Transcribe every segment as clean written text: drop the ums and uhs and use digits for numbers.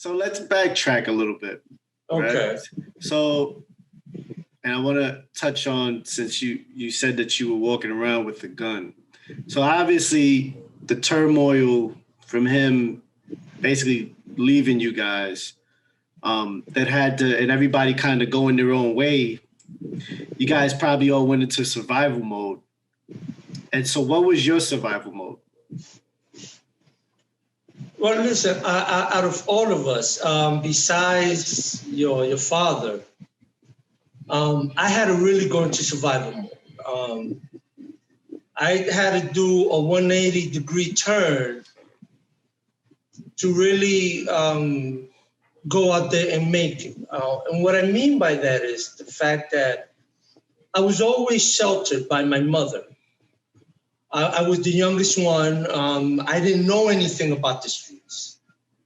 So let's backtrack a little bit. Okay. Right? So, and I want to touch on, since you said that you were walking around with a gun. So obviously the turmoil from him basically leaving you guys, that had to, and everybody kind of going their own way. You guys probably all went into survival mode. And so what was your survival mode? Well, listen, out of all of us, besides your father, I had to really go into survival mode. I had to do a 180-degree turn to really go out there and make it. And what I mean by that is the fact that I was always sheltered by my mother. I was the youngest one. I didn't know anything about the streets.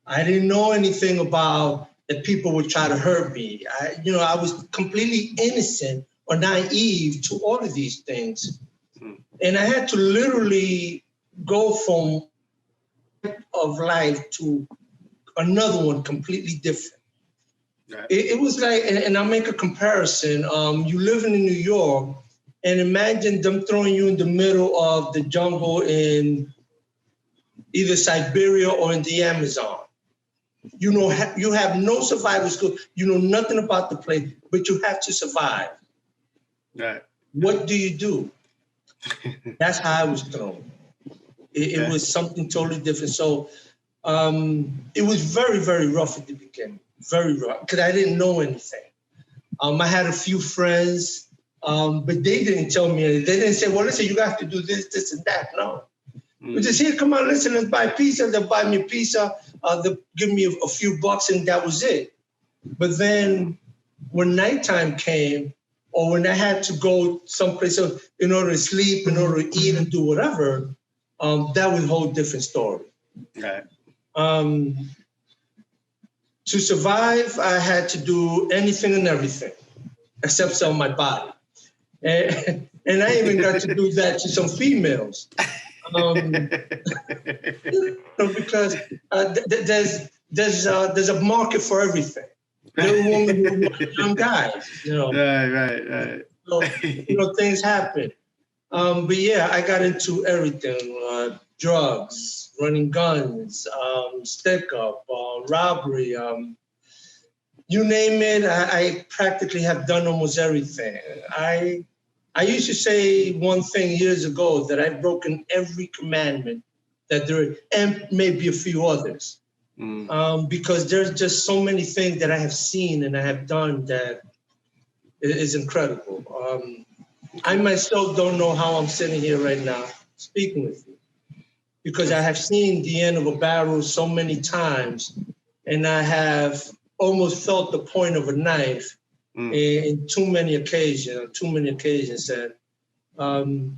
I didn't know anything about that people would try to hurt me. I was completely innocent or naive to all of these things. And I had to literally go from of life to another one completely different. Right. It was like, and I'll make a comparison. You living in New York, and imagine them throwing you in the middle of the jungle in either Siberia or in the Amazon. You have no survival skill. You know nothing about the place, but you have to survive. Right. What do you do? That's how I was thrown. It was something totally different. So it was very, very rough at the beginning. Very rough, because I didn't know anything. I had a few friends. But they didn't tell me anything. They didn't say, well, listen, you have to do this, this, and that. No. But just here, come on, listen, let's buy pizza. They'll buy me pizza. They'll give me a few bucks, and that was it. But then when nighttime came, or when I had to go someplace else in order to sleep, in order to eat and do whatever, that was a whole different story. Right. To survive, I had to do anything and everything except sell my body. And I even got to do that to some females. Because there's a market for everything. Every woman who wants young guys, Right. So, things happen. But yeah, I got into everything, drugs, running guns, stick up, robbery, you name it, I practically have done almost everything. I used to say one thing years ago, that I've broken every commandment that there, and maybe a few others. Because there's just so many things that I have seen and I have done that is incredible. I myself don't know how I'm sitting here right now speaking with you, because I have seen the end of a barrel so many times, and I have almost felt the point of a knife in too many occasions. And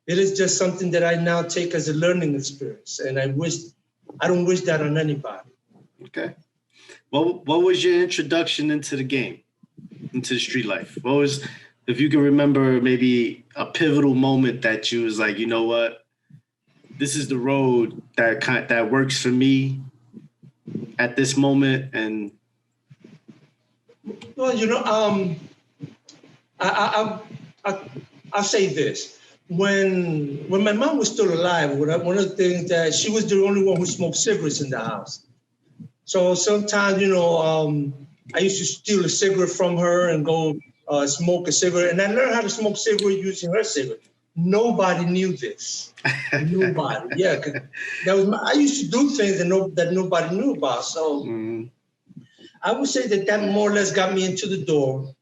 it is just something that I now take as a learning experience. And I don't wish that on anybody. Okay. What was your introduction into the game, into the street life? What was, if you can remember, maybe a pivotal moment that you was like, you know what, this is the road that works for me at this moment? And well, I'll say this. When my mom was still alive, one of the things that she was the only one who smoked cigarettes in the house. So sometimes, I used to steal a cigarette from her and go smoke a cigarette. And I learned how to smoke cigarette using her cigarette. Nobody knew this. Nobody. Yeah, I used to do things that nobody knew about. So I would say that more or less got me into the door.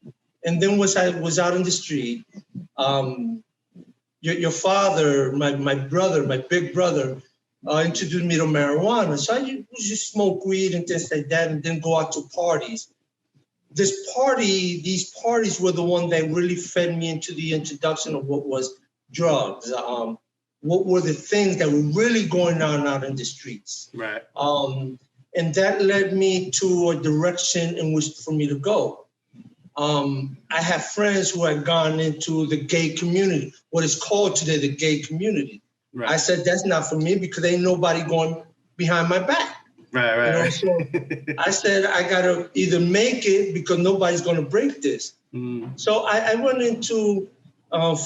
And then once I was out in the street, your father, my brother, my big brother, introduced me to marijuana. So I used to smoke weed and things like that, and then go out to parties. These parties were the one that really fed me into the introduction of what was drugs. What were the things that were really going on out in the streets? Right. And that led me to a direction in which for me to go. I have friends who had gone into the gay community, what is called today the gay community. Right. I said, that's not for me, because ain't nobody going behind my back. Right. You know, so I said, I gotta either make it because nobody's gonna break this. So I went into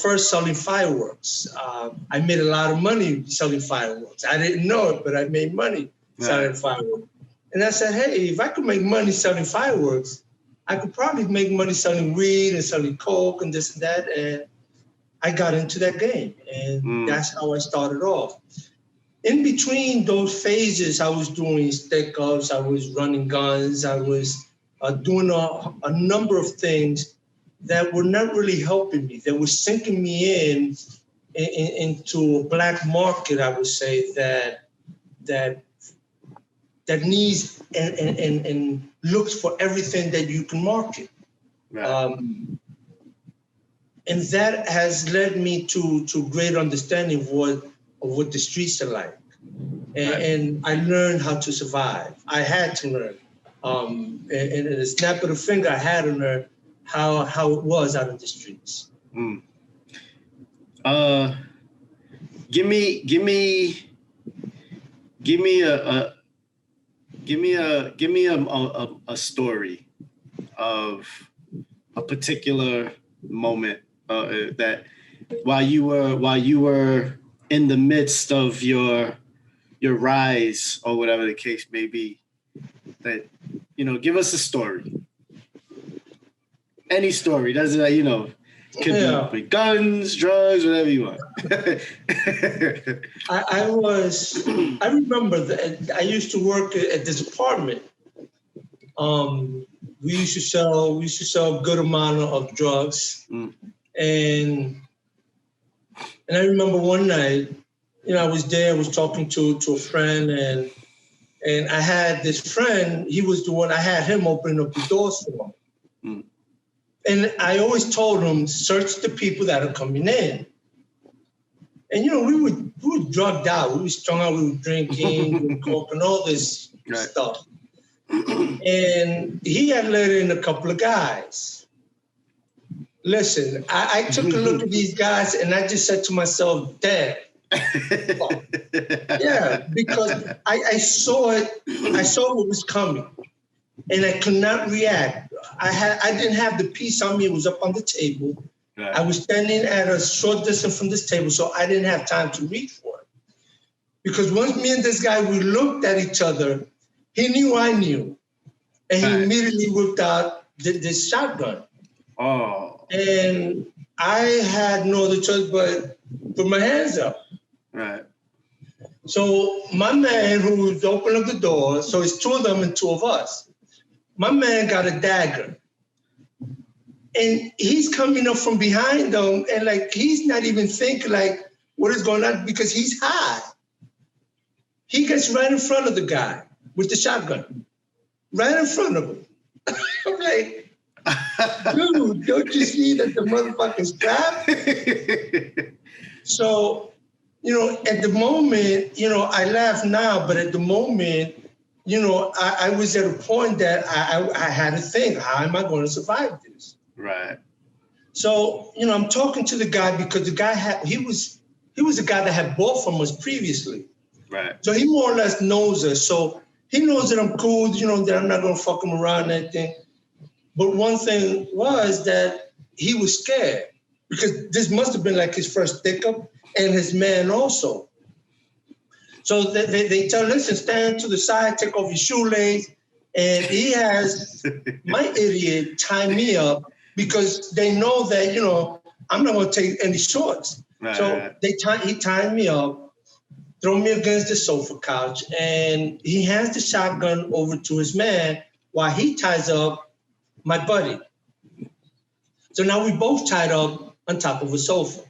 first selling fireworks. I made a lot of money selling fireworks. I didn't know it, but I made money selling fireworks. And I said, hey, if I could make money selling fireworks, I could probably make money selling weed and selling coke and this and that. And I got into that game. And that's how I started off. In between those phases, I was doing stick-ups, I was running guns, I was doing a number of things that were not really helping me. They were sinking me into a black market, I would say, that needs and looks for everything that you can market. Right. And that has led me to great understanding of what the streets are like. And I learned how to survive. I had to learn. And in a snap of the finger, I had to learn how it was out in the streets. Give me a story of a particular moment that while you were in the midst of your rise or whatever the case may be, that, you know, give us a story. Any story, doesn't, you know, could be with guns, drugs, whatever you want. I remember that I used to work at this apartment. We used to sell a good amount of drugs. And I remember one night, you know, I was there, I was talking to a friend, and I had this friend, he was the one, I had him opening up the doors for him. And I always told him, search the people that are coming in. And, you know, we were drugged out, we were strung out, we were drinking, we were coke and all this stuff. And he had let in a couple of guys. Listen, I took a look at these guys and I just said to myself, damn. Yeah, because I saw it, I saw what was coming and I could not react. I didn't have the piece on me, it was up on the table. Right. I was standing at a short distance from this table, so I didn't have time to reach for it. Because once me and this guy, we looked at each other, he knew I knew. And he immediately whipped out this shotgun. Oh. And I had no other choice but put my hands up. Right. So my man who was opening up the door, so it's two of them and two of us. My man got a dagger. And he's coming up from behind them and like, he's not even thinking like, what is going on? Because he's high. He gets right in front of the guy with the shotgun. Right in front of him. I'm like, dude, don't you see that the motherfucker's strapped? So, you know, at the moment, you know, I laugh now, but at the moment, you know, I was at a point that I had to think, how am I going to survive this? Right. So, you know, I'm talking to the guy because the guy he was a guy that had bought from us previously. Right. So he more or less knows us. So he knows that I'm cool, you know, that I'm not going to fuck him around and anything. But one thing was that he was scared because this must have been like his first stick-up and his man also. So they tell, listen, stand to the side, take off your shoelace. And he has my idiot tie me up because they know that, you know, I'm not going to take any shorts. Right, so he tied me up, throw me against the sofa couch, and he hands the shotgun over to his man while he ties up my buddy. So now we both tied up on top of a sofa.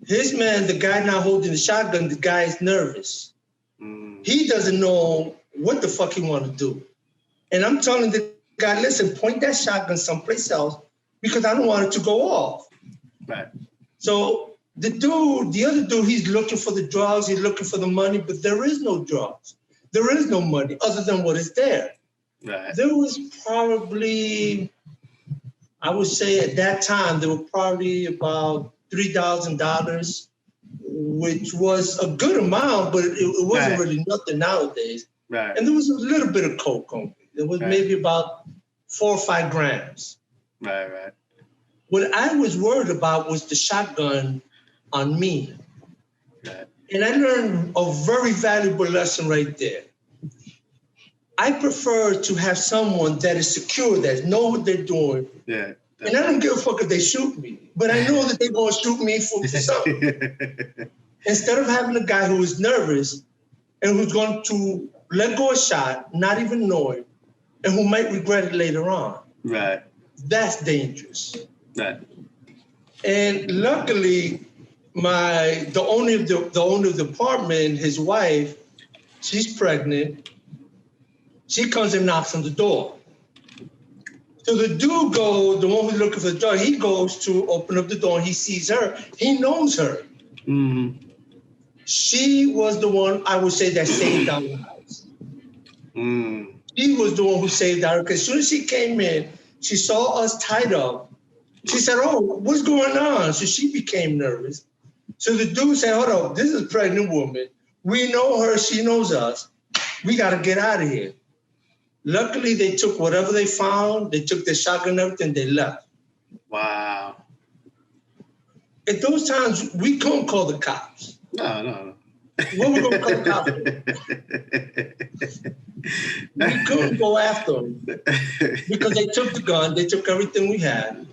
His man, the guy now holding the shotgun, the guy is nervous. He doesn't know what the fuck he want to do. And I'm telling the guy, listen, point that shotgun someplace else because I don't want it to go off. Right. So the other dude, he's looking for the drugs, he's looking for the money, but there is no drugs. There is no money other than what is there. Right. There was probably, I would say at that time, there were probably about $3,000, which was a good amount, but it wasn't really nothing nowadays. Right. And there was a little bit of coke on me. There was maybe about 4 or 5 grams. Right. What I was worried about was the shotgun on me. Right. And I learned a very valuable lesson right there. I prefer to have someone that is secure, that know what they're doing. Yeah. And I don't give a fuck if they shoot me, but I know that they're going to shoot me for something. Instead of having a guy who is nervous and who's going to let go a shot, not even knowing, and who might regret it later on. Right. That's dangerous. Right. And luckily, the owner of the apartment, his wife, she's pregnant. She comes and knocks on the door. So the dude goes, the one who's looking for the door, he goes to open up the door and he sees her. He knows her. Mm-hmm. She was the one, I would say, that saved our lives. Mm. She was the one who saved our, because as soon as she came in, she saw us tied up. She said, oh, what's going on? So she became nervous. So the dude said, hold on, this is a pregnant woman. We know her, she knows us. We got to get out of here. Luckily, they took whatever they found. They took their shotgun and everything, they left. Wow. At those times, we couldn't call the cops. No. What were we going to call the cops for? We couldn't go after them because they took the gun, they took everything we had.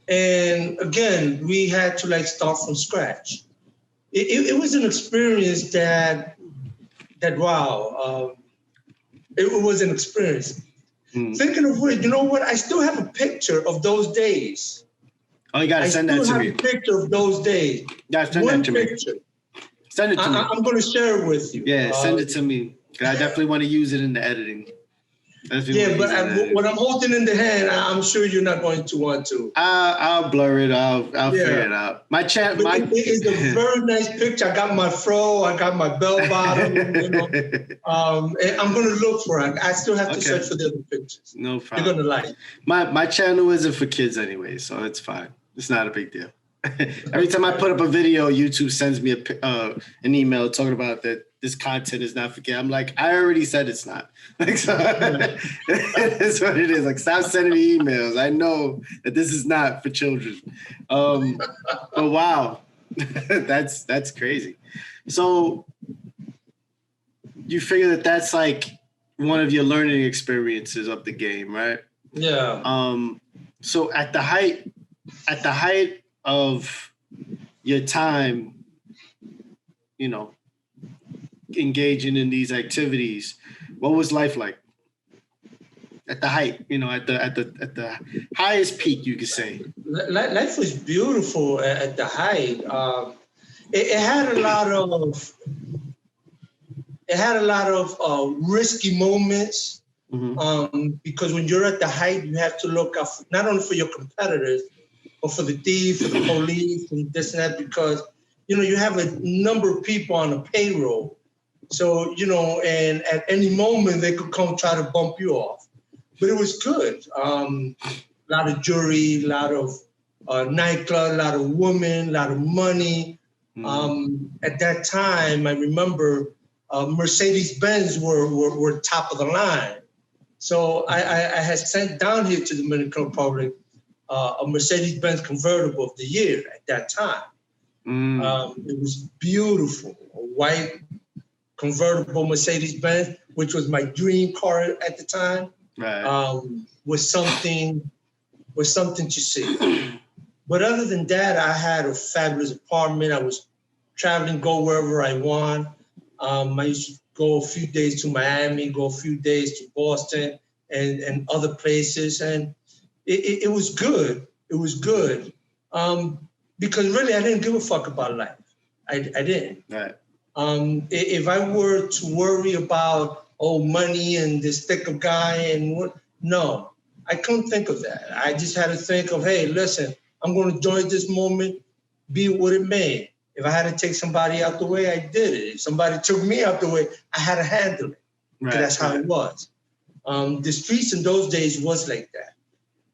And again, we had to start from scratch. It was an experience that wow, it was an experience. Mm. Thinking of which, you know what? I still have a picture of those days. Oh, you got to send that to me. I still have a picture of those days. Yeah, send that to me. Send it to me. I'm going to share it with you. Yeah, send it to me. I definitely want to use it in the editing. Yeah, but what I'm holding in the hand, I'm sure you're not going to want to. I'll blur it. I'll figure it out. It is a very nice picture. I got my fro. I got my bell bottom. And I'm going to look for it. I still have to search for the other pictures. No problem. You're going to like it. My channel isn't for kids anyway, so it's fine. It's not a big deal. Every time I put up a video, YouTube sends me an email talking about that this content is not for kids. I'm like, I already said it's not. So, that's what it is. Stop sending me emails. I know that this is not for children. But wow, that's crazy. So you figure that's one of your learning experiences of the game, right? Yeah. So at the height of your time, engaging in these activities, what was life like at the height? At the highest peak, you could say. Life was beautiful at the height. It had a lot of risky moments. Mm-hmm. Because when you're at the height, you have to look out not only for your competitors, but for the thieves, for the police, and this and that, because, you have a number of people on a payroll. So, and at any moment, they could come try to bump you off. But it was good. A lot of jewelry, a lot of nightclub, a lot of women, a lot of money. Mm-hmm. At that time, I remember Mercedes-Benz were top of the line. So I had sent down here to the Dominican Republic a Mercedes-Benz convertible of the year at that time. Mm. It was beautiful, a white convertible Mercedes-Benz, which was my dream car at the time. Right. Was something to see. But other than that, I had a fabulous apartment. I was traveling, go wherever I want. I used to go a few days to Miami, go a few days to Boston and other places. And it was good. It was good. Because really, I didn't give a fuck about life. I didn't. Right. If I were to worry about, money and this thick of guy and what, no, I couldn't think of that. I just had to think of, hey, listen, I'm going to enjoy this moment, be what it may. If I had to take somebody out the way, I did it. If somebody took me out the way, I had to handle it. Right. That's how it was. The streets in those days was like that.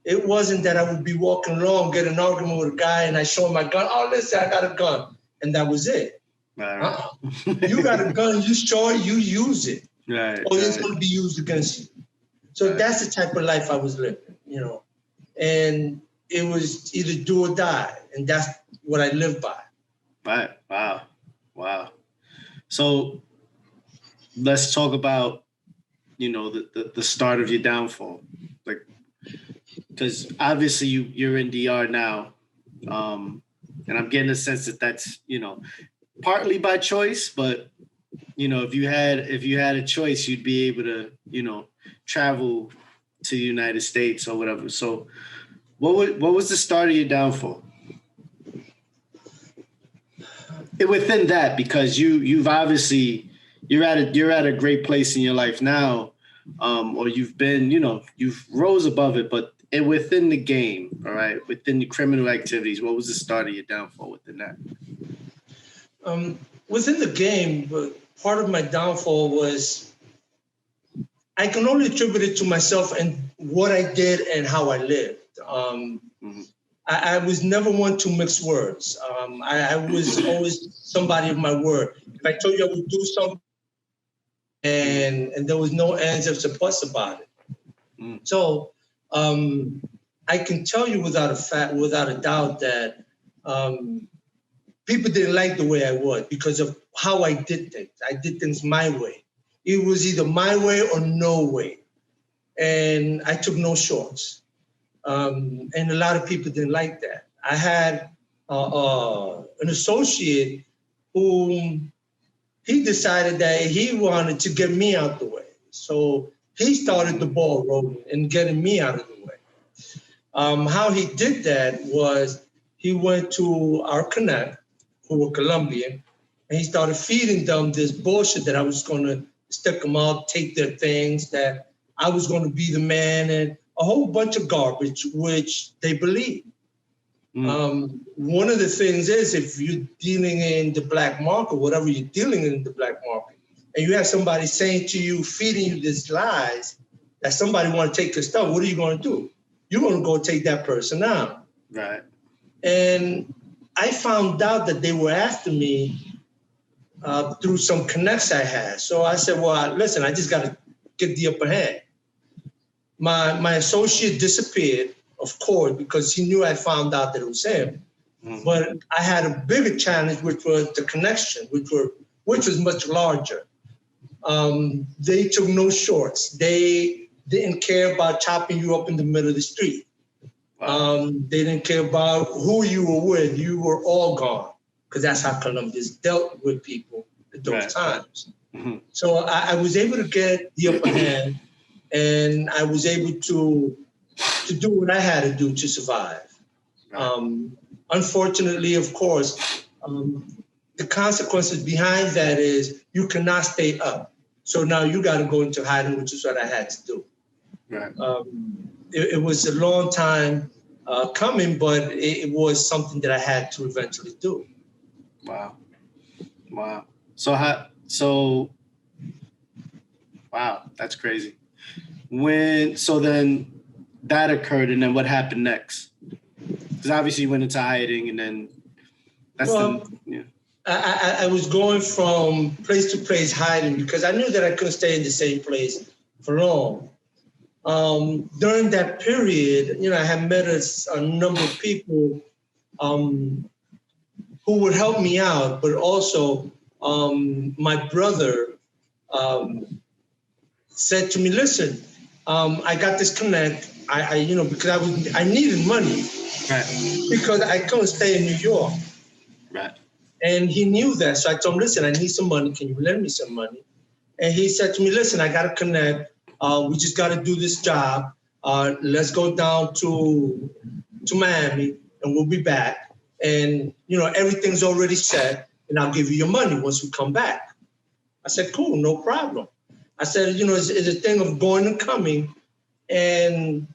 It wasn't that I would be walking along, get an argument with a guy, and I show him my gun. Oh, listen, I got a gun. And that was it. Right. You got a gun, you show it, you use it. Right. or it's going to be used against you. So that's the type of life I was living, and it was either do or die. And that's what I live by. Right. Wow. So let's talk about, the start of your downfall. Like, because obviously you're in DR now. And I'm getting a sense that that's, partly by choice, but if you had a choice, you'd be able to, travel to the United States or whatever. So what was the start of your downfall? Within that, because you've obviously you're at a great place in your life now, or you've been, you've rose above it, but within the game, all right, within the criminal activities, what was the start of your downfall within that? Within the game, but part of my downfall was I can only attribute it to myself and what I did and how I lived. I was never one to mix words. I was always somebody of my word. If I told you I would do something, and there was no ands, ifs, or buts about it. So I can tell you without a doubt that people didn't like the way I was because of how I did things. I did things my way. It was either my way or no way. And I took no shorts. And a lot of people didn't like that. I had an associate who he decided that he wanted to get me out the way. So he started the ball rolling and getting me out of the way. How he did that was he went to our connect, who were Colombian, and he started feeding them this bullshit that I was going to stick them out, take their things, that I was going to be the man, and a whole bunch of garbage, which they believed. One of the things is if you're dealing in the black market, whatever you're dealing in the black market, and you have somebody saying to you, feeding you these lies, that somebody want to take your stuff, what are you going to do? You're going to go take that person out. Right. And I found out that they were after me through some connects I had. So I said, well, listen, I just got to get the upper hand. My associate disappeared, of course, because he knew I found out that it was him. But I had a bigger challenge, which was the connection, which was much larger. They took no shorts. They didn't care about chopping you up in the middle of the street. They didn't care about who you were with. You were all gone, because that's how Colombians dealt with people at those times. So I was able to get the upper hand, and I was able to do what I had to do to survive. Unfortunately, of course, the consequences behind that is you cannot stay up. So now you got to go into hiding, which is what I had to do. Right. It was a long time coming, but it was something that I had to eventually do. Wow. Wow, that's crazy. So then that occurred, and then what happened next? Because obviously you went into hiding, and then I was going from place to place hiding because I knew that I couldn't stay in the same place for long. During that period, I had met a number of people who would help me out, but also my brother said to me, listen, I got this connect. Because I needed money, right, because I couldn't stay in New York. Right. And he knew that. So I told him, listen, I need some money. Can you lend me some money? And he said to me, listen, I got to connect. We just got to do this job. Let's go down to Miami and we'll be back. And, everything's already set and I'll give you your money once we come back. I said, cool, no problem. I said, it's a thing of going and coming. And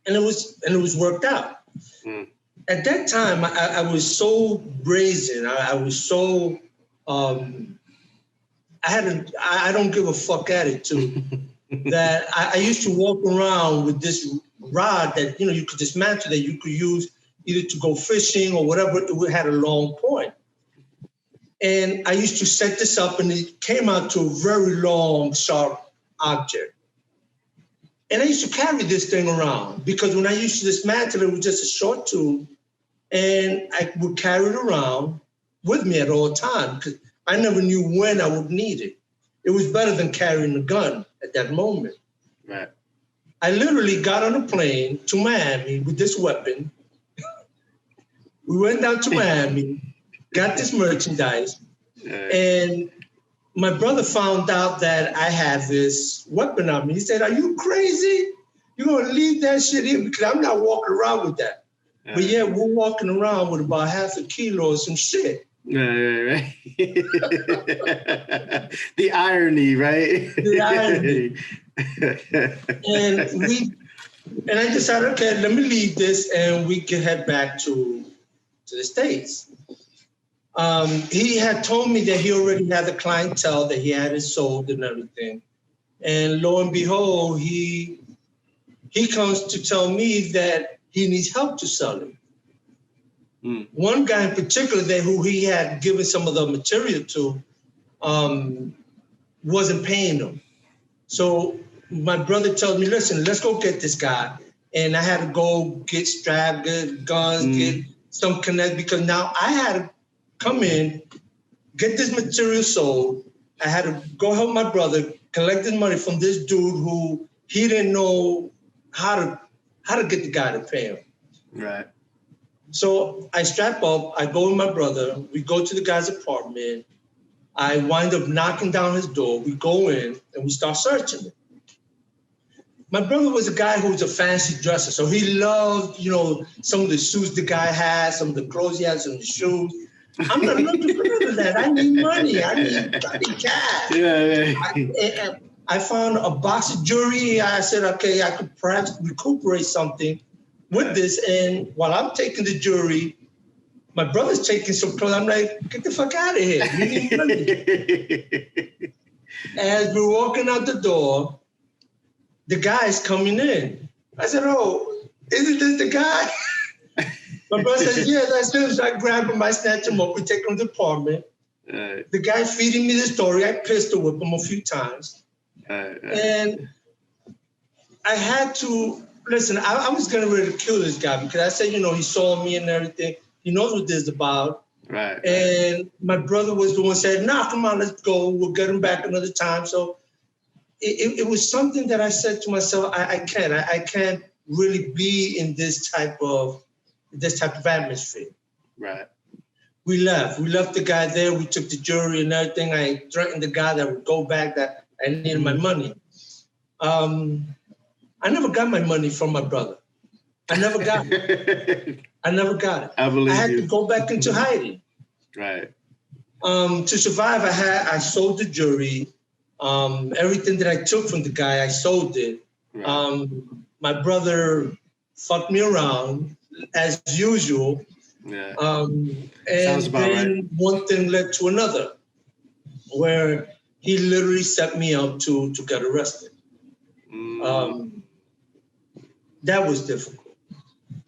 it was worked out. At that time, I was so brazen. I was so I don't give a fuck attitude that I used to walk around with this rod that you could dismantle, that you could use either to go fishing or whatever. It had a long point. And I used to set this up, and it came out to a very long, sharp object. And I used to carry this thing around because when I used to dismantle it, it was just a short tube, and I would carry it around with me at all times because I never knew when I would need it. It was better than carrying a gun at that moment. Right. I literally got on a plane to Miami with this weapon. We went down to Miami, got this merchandise, and my brother found out that I had this weapon on me. He said, "Are you crazy? You're going to leave that shit here?" Because I'm not walking around with that. But yeah, we're walking around with about half a kilo of some shit. Right. The irony, right? The irony. And I decided, okay, let me leave this and we can head back to the States. He had told me that he already had the clientele, that he had it sold and everything. And lo and behold, he comes to tell me that he needs help to sell it. One guy in particular who he had given some of the material to wasn't paying him. So my brother told me, listen, let's go get this guy. And I had to go get strapped, get guns, get some connect, because now I had to come in, get this material sold. I had to go help my brother collect this money from this dude who he didn't know how to get the guy to pay him. Right. So I strap up, I go with my brother, we go to the guy's apartment. I wind up knocking down his door. We go in and we start searching it. My brother was a guy who was a fancy dresser. So he loved, some of the shoes the guy has, some of the clothes he has, some of the shoes. I'm not looking for none of that. I need money. I need cash. Yeah. I found a box of jewelry. I said, okay, I could perhaps recuperate something with this. And while I'm taking the jewelry, my brother's taking some clothes. I'm like, get the fuck out of here. You need money. As we're walking out the door, the guy's coming in. I said, oh, isn't this the guy? My brother says, yeah, that's him. So I grab him, I snatch him up, we take him to the apartment. The guy feeding me the story. I pistol whip him a few times. And I had to, listen, I was going to really kill this guy because I said, he saw me and everything. He knows what this is about. Right. And my brother was the one who said, nah, come on, let's go. We'll get him back another time. So it was something that I said to myself, I can't really be in this type of atmosphere. Right. We left the guy there. We took the jewelry and everything. I threatened the guy that would go back, that I needed my money. I never got my money from my brother. I never got it. I had to go back into hiding. Right. To survive, I sold the jewelry. Everything that I took from the guy, I sold it. Right. My brother fucked me around as usual. Yeah. And then right. One thing led to another, where he literally set me up to get arrested. That was difficult.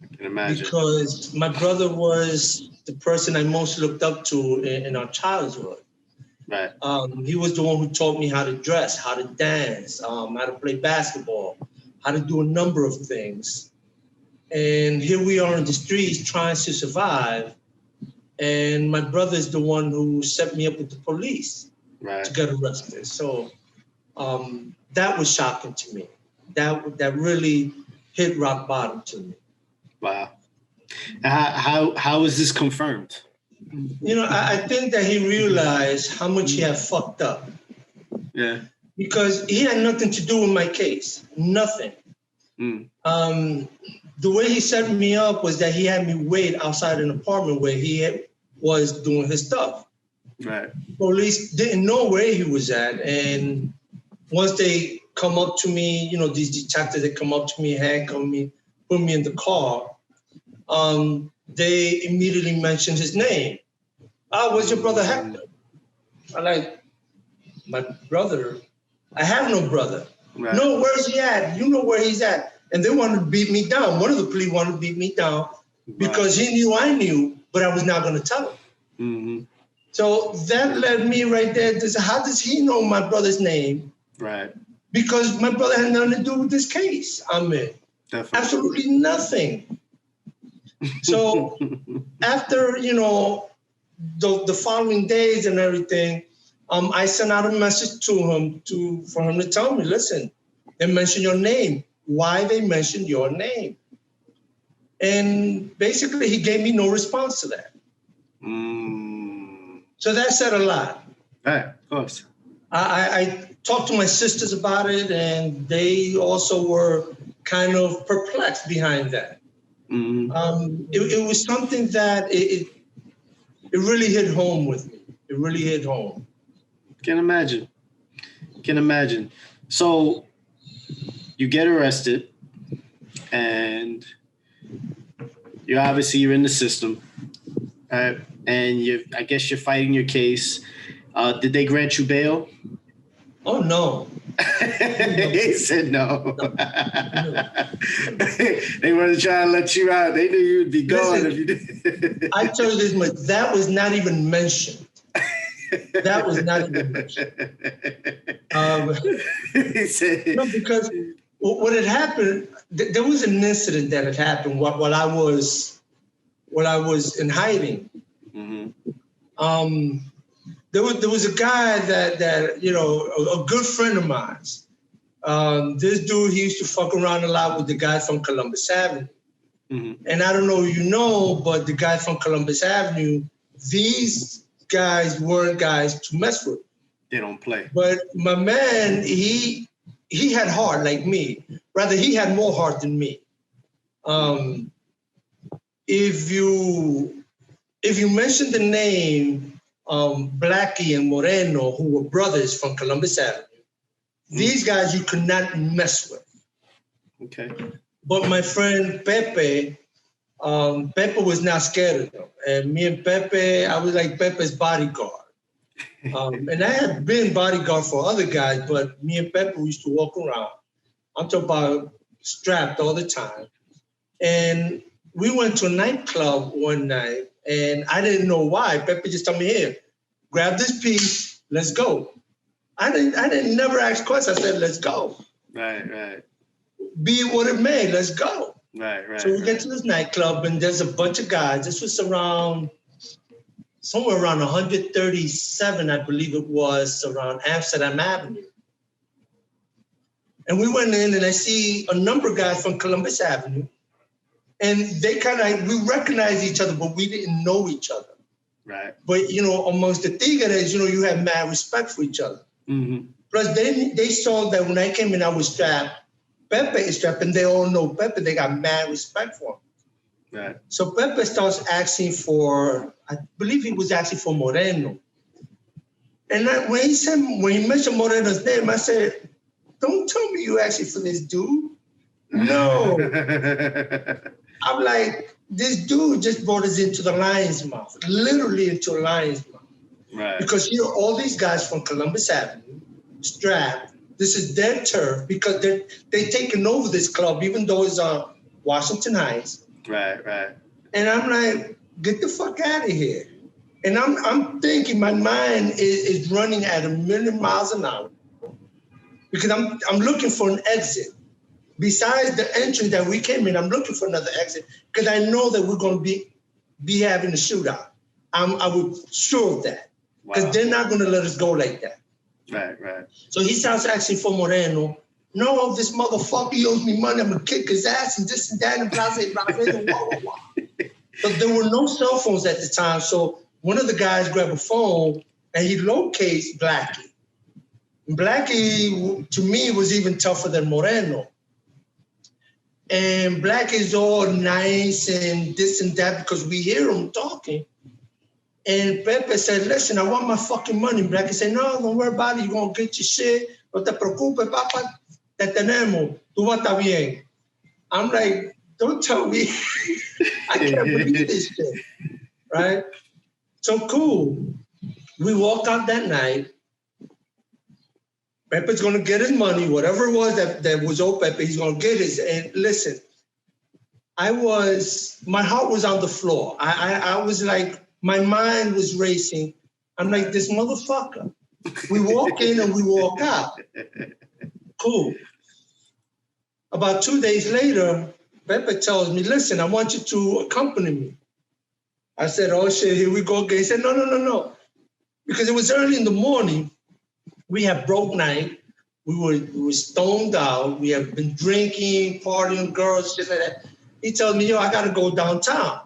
I can imagine. Because my brother was the person I most looked up to in our childhood. Right. He was the one who taught me how to dress, how to dance, how to play basketball, how to do a number of things. And here we are in the streets trying to survive. And my brother is the one who set me up with the police to get arrested. So that was shocking to me. That really hit rock bottom to me. Wow. How is this confirmed? I think that he realized how much he had fucked up. Yeah. Because he had nothing to do with my case. Nothing. The way he set me up was that he had me wait outside an apartment where he was doing his stuff. Right. Police didn't know where he was at. And once they come up to me, these detectives, they come up to me, handcuff me, put me in the car, they immediately mentioned his name. Where's your brother Hector? I'm like, my brother? I have no brother. Right. No, where's he at? You know where he's at. And they wanted to beat me down. One of the police wanted to beat me down because he knew I knew, but I was not going to tell him. Mm-hmm. So that led me right there to say, how does he know my brother's name? Right. Because my brother had nothing to do with this case I'm in. Definitely. Absolutely nothing. So after, the following days and everything, I sent out a message to him for him to tell me, listen, they mentioned your name. Why they mentioned your name? And basically, he gave me no response to that. So that said a lot. Right, of course. I talked to my sisters about it, and they also were kind of perplexed behind that. It was something that it really hit home with me. It really hit home. Can imagine. So you get arrested, and you're in the system, right? And I guess you're fighting your case. Did they grant you bail? Oh, no. He said no. No. They wanted to try to let you out. They knew you'd be gone if you did. I tell you this much, that was not even mentioned. That was not even mentioned. He said, no, because what had happened, there was an incident that had happened while I was in hiding. Mm-hmm. There was a guy that a good friend of mine. This dude, he used to fuck around a lot with the guy from Columbus Avenue. Mm-hmm. And I don't know if you know, but the guy from Columbus Avenue, these guys weren't guys to mess with. They don't play. But my man, he had heart like me. Rather, he had more heart than me. If you mention the name Blackie and Moreno, who were brothers from Columbus Avenue, these guys you could not mess with. Okay. But my friend Pepe, Pepe was not scared of them. And me and Pepe, I was like Pepe's bodyguard. And I had been bodyguard for other guys, but me and Pepe used to walk around. I'm talking about strapped all the time. And we went to a nightclub one night, and I didn't know why. Pepe just told me, here, grab this piece, let's go. I didn't never ask questions. I said, let's go. Right. Be it what it may, let's go. Right. So we get to this nightclub, and there's a bunch of guys. This was somewhere around 137, I believe it was, around Amsterdam Avenue. And we went in, and I see a number of guys from Columbus Avenue. And they we recognized each other, but we didn't know each other. Right. But, amongst the tigres, you have mad respect for each other. Mm-hmm. Plus, they saw that when I came in, I was strapped. Pepe is strapped, and they all know Pepe. They got mad respect for him. Right. So Pepe starts asking for, I believe he was asking for Moreno. And when he mentioned Moreno's name, I said, don't tell me you asking for this dude. No. I'm like, this dude just brought us into the lion's mouth, literally into a lion's mouth. Right. Because here are all these guys from Columbus Avenue, strapped. This is their turf because they're taking over this club, even though it's Washington Heights. Right. And I'm like, get the fuck out of here. And I'm thinking my mind is running at 1,000,000 miles an hour because I'm looking for an exit. Besides the entrance that we came in, I'm looking for another exit because I know that we're going to be having a shootout. I was sure of that because they're not going to let us go like that. Right. So he starts asking for Moreno. No, this motherfucker, he owes me money. I'm going to kick his ass and this and that and blah, blah, blah. But there were no cell phones at the time. So one of the guys grabbed a phone and he locates Blackie. Blackie, to me, was even tougher than Moreno. And Black is all nice and this and that because we hear him talking. And Pepe said, listen, I want my fucking money. Black said, no, don't worry about it. You're going to get your shit. No te preocupes, papa. Te tenemos. Tú vas a estar bien. I'm like, don't tell me. I can't believe this shit. Right? So cool. We walked out that night. Pepe's going to get his money, whatever it was that was owed Pepe, he's going to get his. And listen, my heart was on the floor. I was like, my mind was racing. I'm like, this motherfucker. We walk in and we walk out. Cool. About 2 days later, Pepe tells me, listen, I want you to accompany me. I said, oh shit, here we go again. He said, no. Because it was early in the morning. We had broke night. We were stoned out. We have been drinking, partying, girls, shit like that. He tells me, yo, I got to go downtown.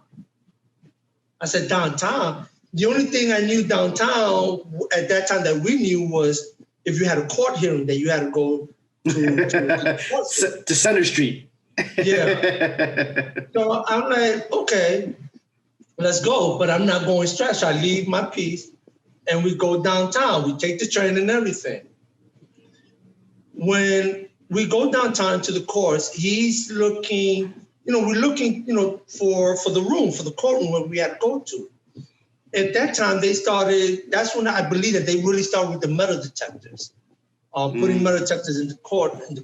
I said, downtown? The only thing I knew downtown at that time that we knew was if you had a court hearing that you had to go to Center Street. Yeah. So I'm like, okay, let's go. But I'm not going straight. So I leave my piece and we go downtown. We take the train and everything. When we go downtown to the courts, he's looking, we're looking, for the room, for the courtroom where we had to go to. At that time, that's when I believe that they really started with the metal detectors, putting metal detectors in the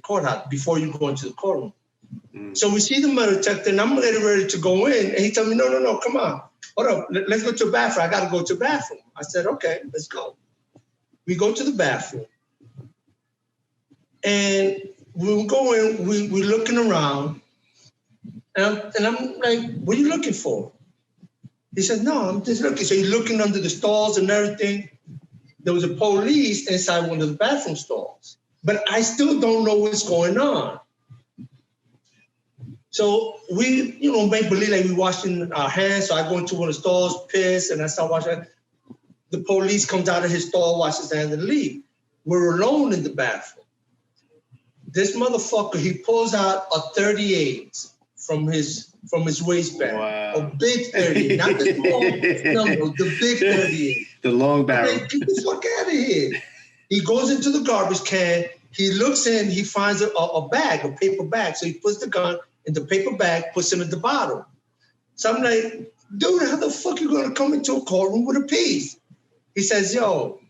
courthouse before you go into the courtroom. So we see the metal detector, and I'm getting ready to go in, and he told me, no, come on. Hold up, let's go to the bathroom. I got to go to the bathroom. I said, okay, let's go. We go to the bathroom. And we go in, we're looking around, and I'm like, what are you looking for? He said, no, I'm just looking. So he's looking under the stalls and everything. There was a police inside one of the bathroom stalls. But I still don't know what's going on. So we, make believe like we washing our hands. So I go into one of the stalls, piss, and I start washing. The police comes out of his stall, washes his hands, and leave. We're alone in the bathroom. This motherfucker, he pulls out a 38 from his waistband. Wow. A big 38, not the small number, the big 38. The long barrel. Like, get the fuck out of here. He goes into the garbage can. He looks in, he finds a bag, a paper bag. So he puts the gun in the paper bag, puts him at the bottom. So I'm like, dude, how the fuck you gonna come into a courtroom with a piece? He says, yo,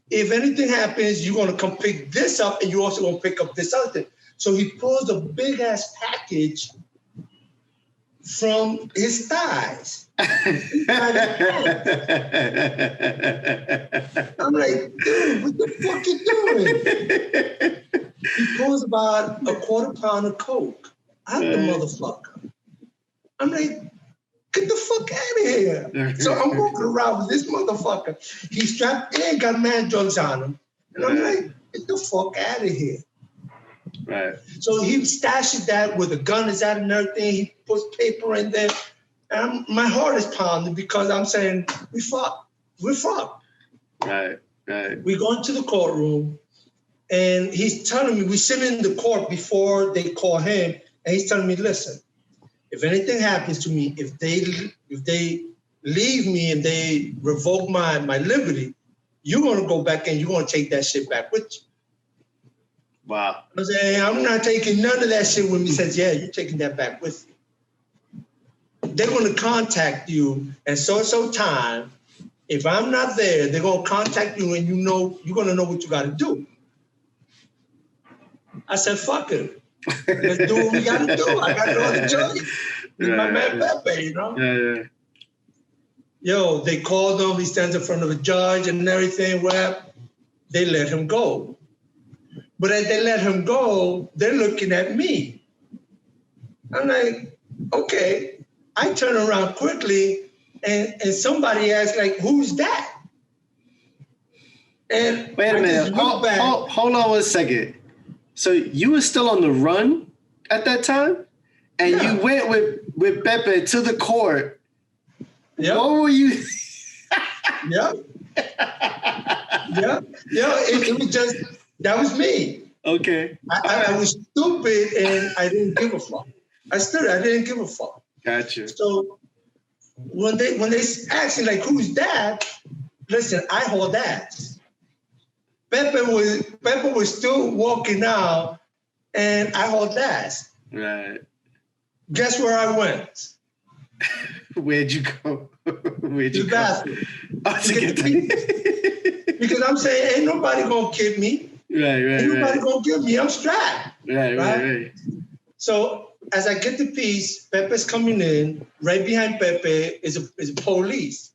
if anything happens, you're gonna come pick this up and you're also gonna pick up this other thing. So he pulls a big ass package from his thighs. I'm like, dude, what the fuck you doing? He pulls about a quarter pound of coke out the motherfucker. I'm like, get the fuck out of here. So I'm walking around with this motherfucker. He's strapped in, got mad drugs on him. And I'm like, get the fuck out of here. Right. So he stashes that where the gun is at and everything. He puts paper in there. And my heart is pounding because I'm saying, we're fucked. Right. We go into the courtroom and he's telling me, we sit in the court before they call him. And he's telling me, listen, if anything happens to me, if they leave me and they revoke my liberty, you're going to go back and you're going to take that shit back with you. Wow. I said, I'm not taking none of that shit with me. He says, yeah, you're taking that back with you. They're going to contact you at so time. If I'm not there, they're going to contact you and you're going to know what you got to do. I said, fuck it. Let's do what we got to do. I got no other choice. It's my man Pepe, Yeah. Yo, they called him. He stands in front of a judge and everything. Well, they let him go. But as they let him go, they're looking at me. I'm like, okay. I turn around quickly and somebody asks, like, who's that? And wait a minute. Hold on 1 second. So you were still on the run at that time? And you went with Pepe to the court. Yeah. What were you? Yeah. It was just, that was me. Okay. I was stupid and I didn't give a fuck. I didn't give a fuck. Gotcha. So when they asked me, like, who's that? Listen, I hauled ass. Pepe was still walking out and I hauled ass. Right. Guess where I went? Where'd you go? To the bathroom. Oh, because I'm saying, ain't nobody gonna kid me. Right. Ain't nobody gonna kill me. I'm strapped. Right. So as I get the piece, Pepe's coming in. Right behind Pepe is a police.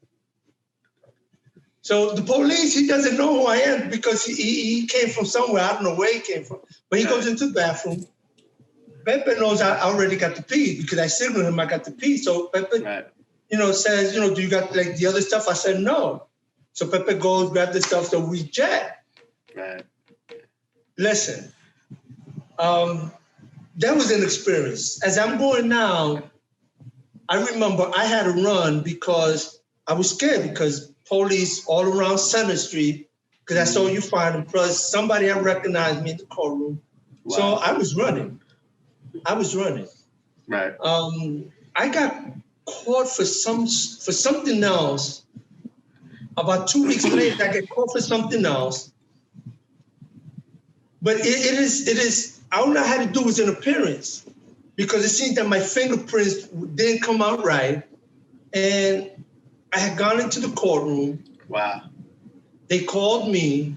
So the police, he doesn't know who I am because he came from somewhere. I don't know where he came from. But he goes into the bathroom. Pepe knows I already got the pee because I signaled him I got the pee. So Pepe, says, do you got like the other stuff? I said, no. So Pepe goes, grab the stuff, so we jet. Right. Listen, that was an experience. As I'm going now, I remember I had to run because I was scared because police all around Center Street, because I saw you find them, plus somebody had recognized me in the courtroom. Wow. So I was running. Right. I got caught for something else. About 2 weeks later, I got caught for something else. But it is, I don't know how to do with an appearance because it seems that my fingerprints didn't come out right. And I had gone into the courtroom. Wow. They called me.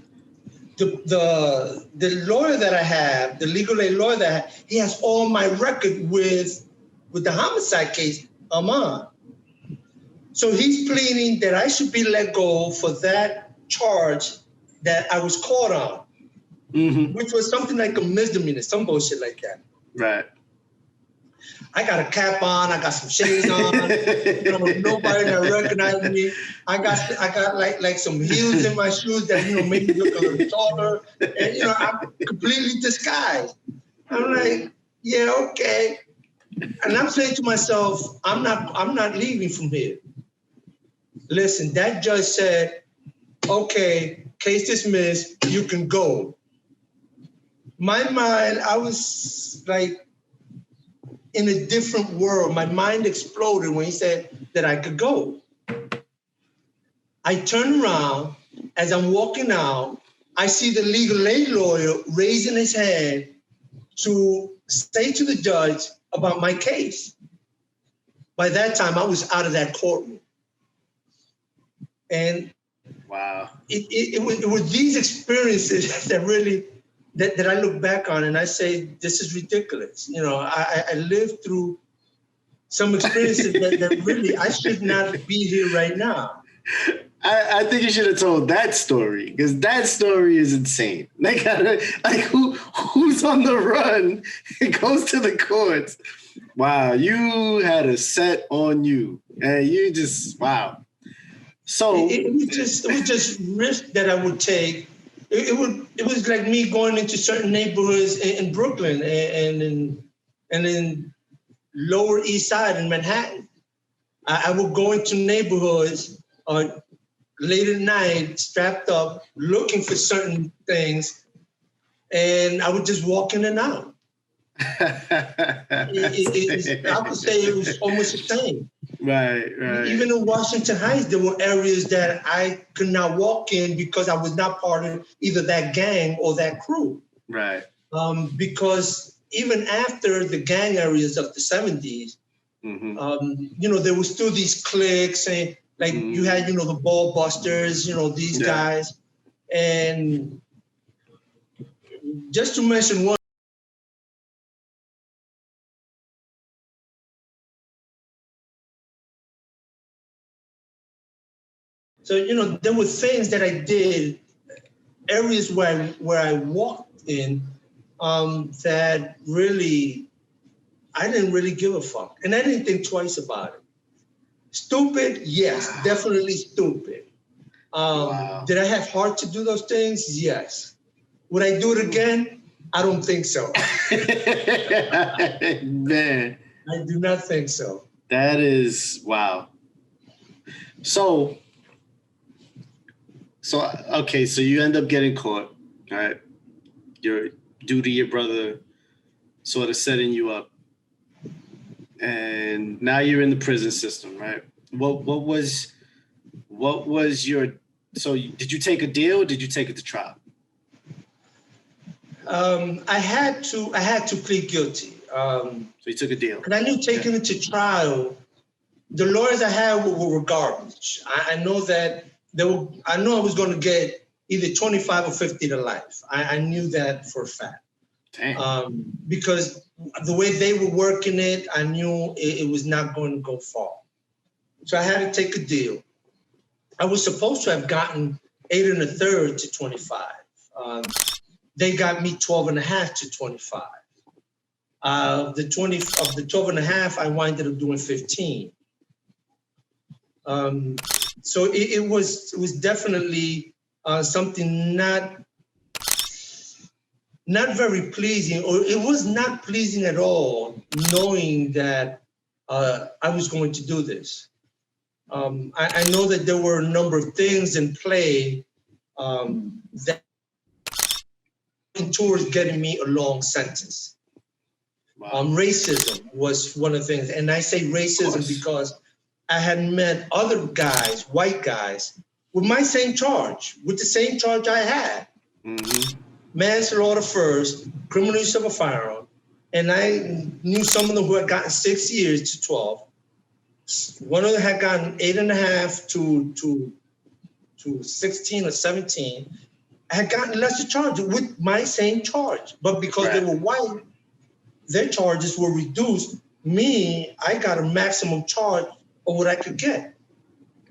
The lawyer that I have, the legal aid lawyer that I have, he has all my record with the homicide case I'm on. So he's pleading that I should be let go for that charge that I was caught on, which was something like a misdemeanor, some bullshit like that. Right. I got a cap on, I got some shades on, nobody that recognized me. I got like some heels in my shoes that, made me look a little taller. And, I'm completely disguised. I'm like, yeah, okay. And I'm saying to myself, I'm not leaving from here. Listen, that judge said, okay, case dismissed, you can go. My mind, I was like in a different world. My mind exploded when he said that I could go. I turn around, as I'm walking out, I see the legal aid lawyer raising his hand to say to the judge about my case. By that time, I was out of that courtroom. And wow, it was these experiences that really, that I look back on and I say, this is ridiculous. I lived through some experiences that really, I should not be here right now. I think you should have told that story because that story is insane. Who's on the run? It goes to the courts. Wow, you had a set on you, and you just wow. So it was just risk that I would take. It was like me going into certain neighborhoods in Brooklyn and in Lower East Side in Manhattan. I would go into neighborhoods late at night, strapped up, looking for certain things, and I would just walk in and out. I would say it was almost the same. Right. Even in Washington Heights, there were areas that I could not walk in because I was not part of either that gang or that crew. Right. Because even after the gang areas of the 70s, there was still these cliques and you had, the ball busters, these guys. And just to mention one, so, there were things that I did, areas where I walked in that really, I didn't really give a fuck. And I didn't think twice about it. Stupid? Yes, definitely stupid. Wow. Did I have heart to do those things? Yes. Would I do it again? I don't think so. Man. I do not think so. That is, wow. So okay, so you end up getting caught, all right? You're due to your brother sort of setting you up. And now you're in the prison system, right? What was your, so did you take a deal or did you take it to trial? I had to plead guilty. So you took a deal. And I knew taking it to trial, the lawyers I had were garbage. I know that I know I was going to get either 25 or 50 to life. I knew that for a fact. Damn. Because the way they were working it, I knew it was not going to go far. So I had to take a deal. I was supposed to have gotten 8 1/3 to 25. They got me 12 and a half to 25. The 12 and a half, I winded up doing 15. So it was definitely something not very pleasing, or it was not pleasing at all, knowing that I was going to do this. I know that there were a number of things in play that towards getting me a long sentence. Wow. Racism was one of the things, and I say racism because I had met other guys, white guys, with my same charge, with the same charge I had. Mm-hmm. Manslaughter first, criminal use of a firearm, and I knew some of them who had gotten 6 years to 12. One of them had gotten 8 1/2 to 16 or 17. I had gotten lesser charges with my same charge, but because they were white, their charges were reduced. Me, I got a maximum charge of what I could get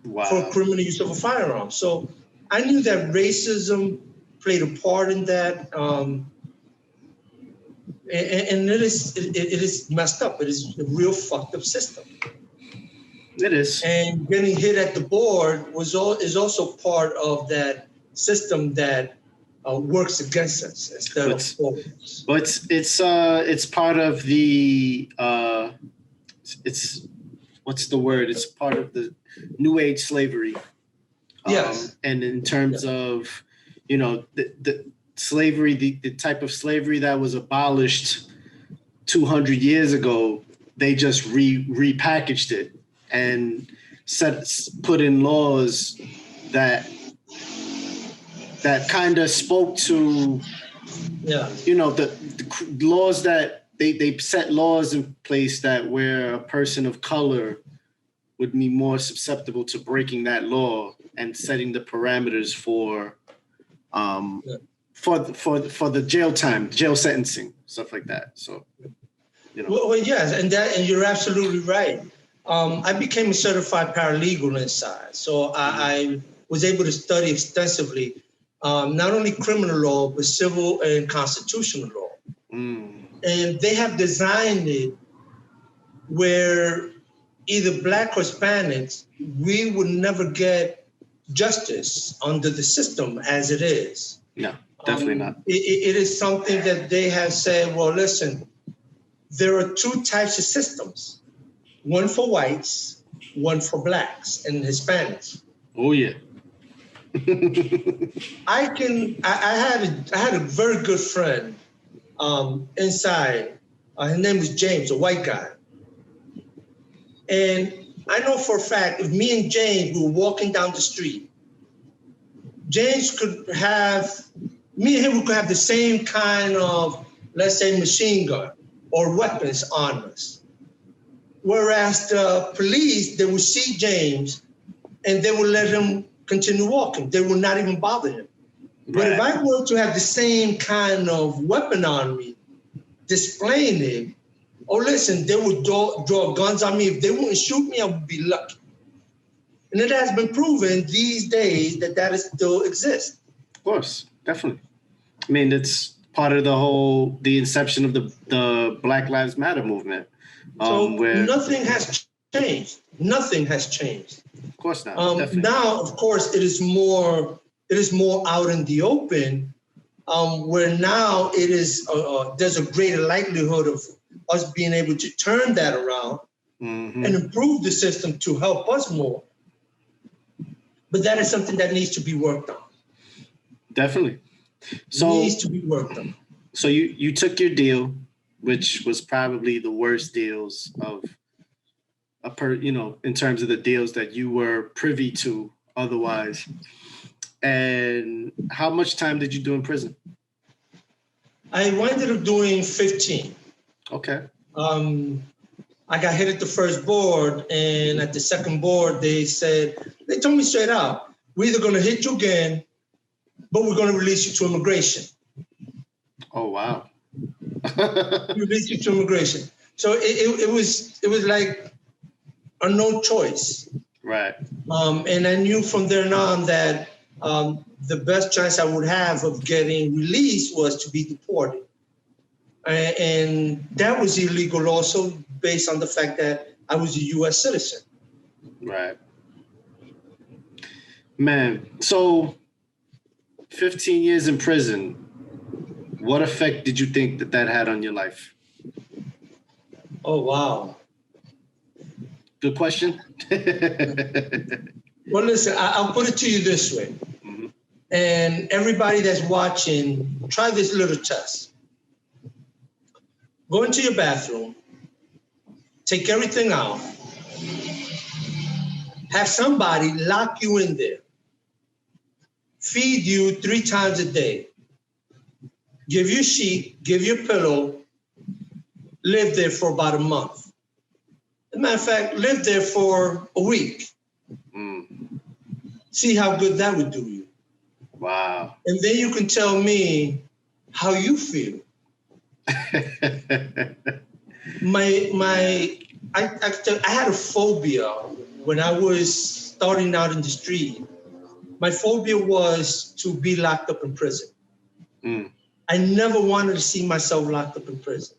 for criminal use of a firearm. So I knew that racism played a part in that, and it is messed up. It is a real fucked up system. It is. And getting hit at the board is also part of that system that works against us instead of for us. But it's part of the it's what's the word? It's part of the New Age slavery. Yes. And in terms of, you know, the slavery, the type of slavery that was abolished 200 years ago, they just repackaged it and put in laws that kind of spoke to, you know, the laws that they set laws in place that where a person of color would be more susceptible to breaking that law and setting the parameters for the jail time, jail sentencing, stuff like that. So, you know. Well, yes, and you're absolutely right. I became a certified paralegal inside, so I was able to study extensively, not only criminal law, but civil and constitutional law. And they have designed it where either Black or Hispanics, we would never get justice under the system as it is. No, definitely not. It is something that they have said, well, listen, there are 2 types of systems. One for whites, one for Blacks and Hispanics. Oh yeah. I had a very good friend inside. His name was James, a white guy. And I know for a fact, if me and James were walking down the street, James could have, me and him could have the same kind of, let's say, machine gun or weapons on us. Whereas the police, they would see James and they would let him continue walking. They would not even bother him. But if I were to have the same kind of weapon on me, displaying it, oh, listen, they would draw guns on me. If they wouldn't shoot me, I would be lucky. And it has been proven these days that still exists. Of course, definitely. I mean, it's part of the inception of the Black Lives Matter movement. Where nothing has changed. Nothing has changed. Of course not. Now, of course, it is more out in the open, where now it is there's a greater likelihood of us being able to turn that around and improve the system to help us more. But that is something that needs to be worked on. Definitely. So it needs to be worked on. So you took your deal, which was probably the worst deals of in terms of the deals that you were privy to otherwise. And how much time did you do in prison? I ended up doing 15. Okay. I got hit at the first board, and at the second board, they told me straight out, we're either going to hit you again, but we're going to release you to immigration. Oh, wow. Release you to immigration. So it was like a no choice. Right. And I knew from there on that the best chance I would have of getting released was to be deported. And that was illegal also based on the fact that I was a U.S. citizen. Right. Man, so 15 years in prison, what effect did you think that had on your life? Oh, wow. Good question. Well, listen, I'll put it to you this way. Mm-hmm. And everybody that's watching, try this little test. Go into your bathroom, take everything out, have somebody lock you in there, feed you 3 times a day, give you a sheet, give you a pillow, live there for about a month. As a matter of fact, live there for a week. See how good that would do you. Wow. And then you can tell me how you feel. I had a phobia when I was starting out in the street. My phobia was to be locked up in prison. I never wanted to see myself locked up in prison.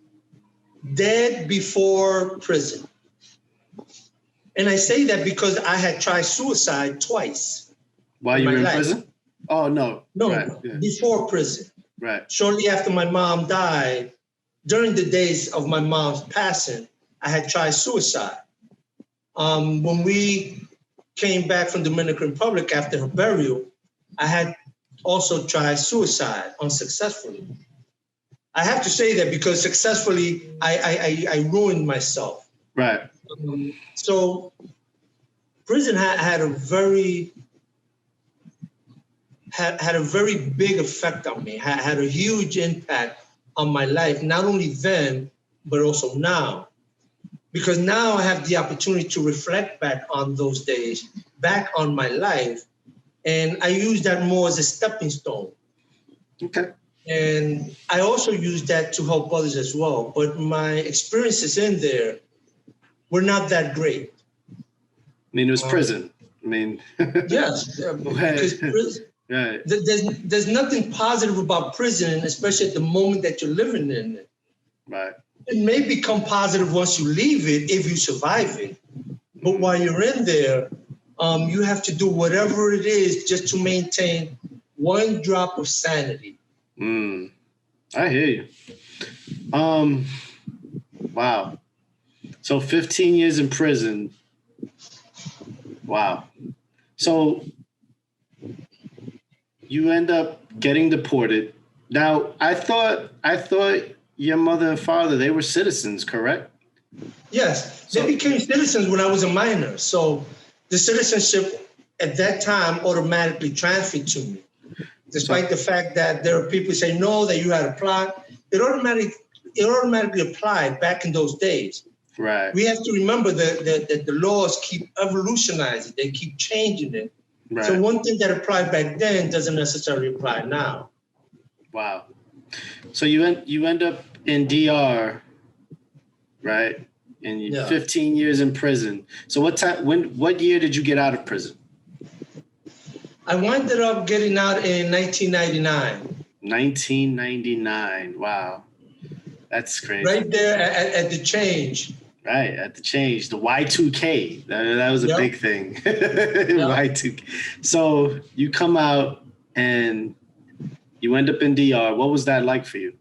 Dead before prison. And I say that because I had tried suicide twice. While you were in prison? Oh, no. No, right. Yeah. Before prison. Right. Shortly after my mom died, during the days of my mom's passing, I had tried suicide. When we came back from Dominican Republic after her burial, I had also tried suicide unsuccessfully. I have to say that because successfully, I ruined myself. Right. So prison had a very big effect on me, had a huge impact on my life, not only then, but also now. Because now I have the opportunity to reflect back on those days, back on my life, and I use that more as a stepping stone. Okay. And I also use that to help others as well. But my experiences in there were not that great. I mean, it was prison. I mean, yes, because prison, right. There's nothing positive about prison, especially at the moment that you're living in it. Right. It may become positive once you leave it if you survive it. But while you're in there, you have to do whatever it is just to maintain one drop of sanity. I hear you. Wow. So 15 years in prison. Wow. So you end up getting deported. Now, I thought your mother and father, they were citizens, correct? Yes, they became citizens when I was a minor. So the citizenship at that time automatically transferred to me. Despite the fact that there are people who say, no, that you had applied, it automatically applied back in those days. Right. We have to remember that the laws keep evolutionizing. They keep changing it. Right. So one thing that applied back then doesn't necessarily apply now. Wow. So you end up in DR, right? And 15 years in prison. So what year did you get out of prison? I wound up getting out in 1999. 1999. Wow. That's crazy. Right there at the change. Right, at the change. The Y2K. That was a big thing. Y2K. So you come out and you end up in DR. What was that like for you?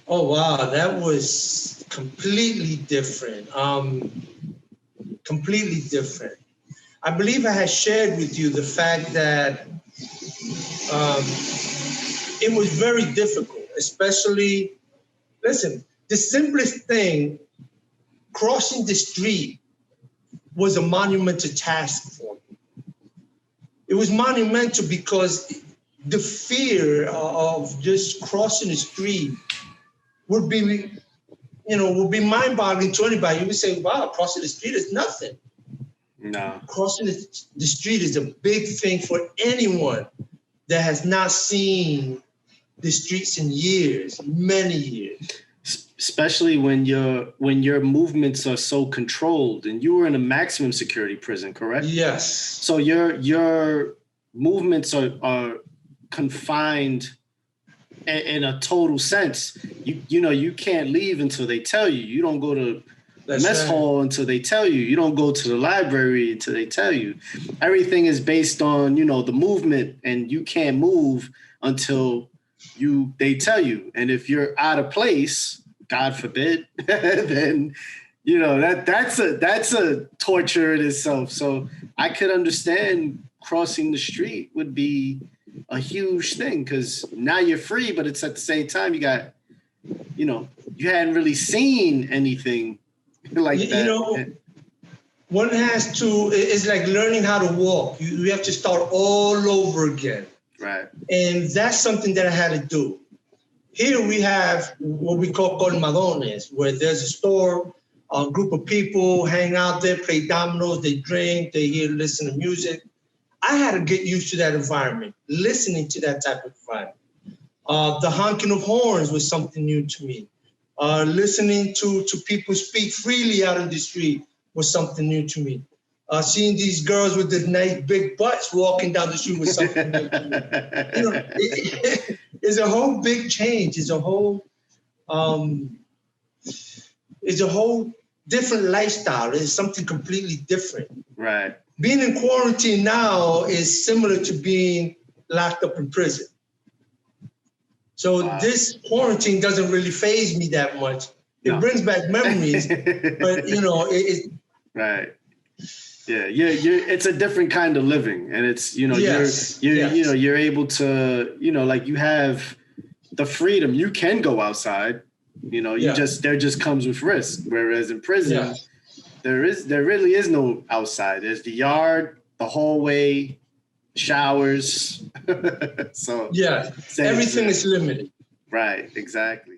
Oh, wow. That was completely different. Completely different. I believe I had shared with you the fact that it was very difficult, especially, listen, the simplest thing, crossing the street, was a monumental task for me. It was monumental because the fear of just crossing the street would be mind-boggling to anybody. You would say, wow, crossing the street is nothing. No. Crossing the street is a big thing for anyone that has not seen the streets in years, many years. especially when your movements are so controlled, and you were in a maximum security prison, correct? Yes. So your movements are confined in a total sense. You can't leave until they tell you. You don't go to mess hall until they tell you. You don't go to the library until they tell you. Everything is based on, the movement, and you can't move until they tell you. And if you're out of place, God forbid, then that's a torture in itself. So I could understand crossing the street would be a huge thing, because now you're free, but it's at the same time you got, you hadn't really seen anything like that. One has to, it's like learning how to walk. You have to start all over again. Right. And that's something that I had to do. Here we have what we call colmadones, where there's a store, a group of people hang out there, play dominoes, they drink, they listen to music. I had to get used to that environment, listening to that type of environment. The honking of horns was something new to me. Listening to people speak freely out in the street was something new to me. Seeing these girls with the nice big butts walking down the street was something new to me. It's a whole big change. It's a whole different lifestyle. It's something completely different. Right. Being in quarantine now is similar to being locked up in prison. So This quarantine doesn't really faze me that much. It brings back memories, but right. Yeah, it's a different kind of living, and it's you're able to like you have the freedom. You can go outside, there just comes with risk. Whereas in prison, there really is no outside. There's the yard, the hallway, showers. So everything is limited. Right, exactly.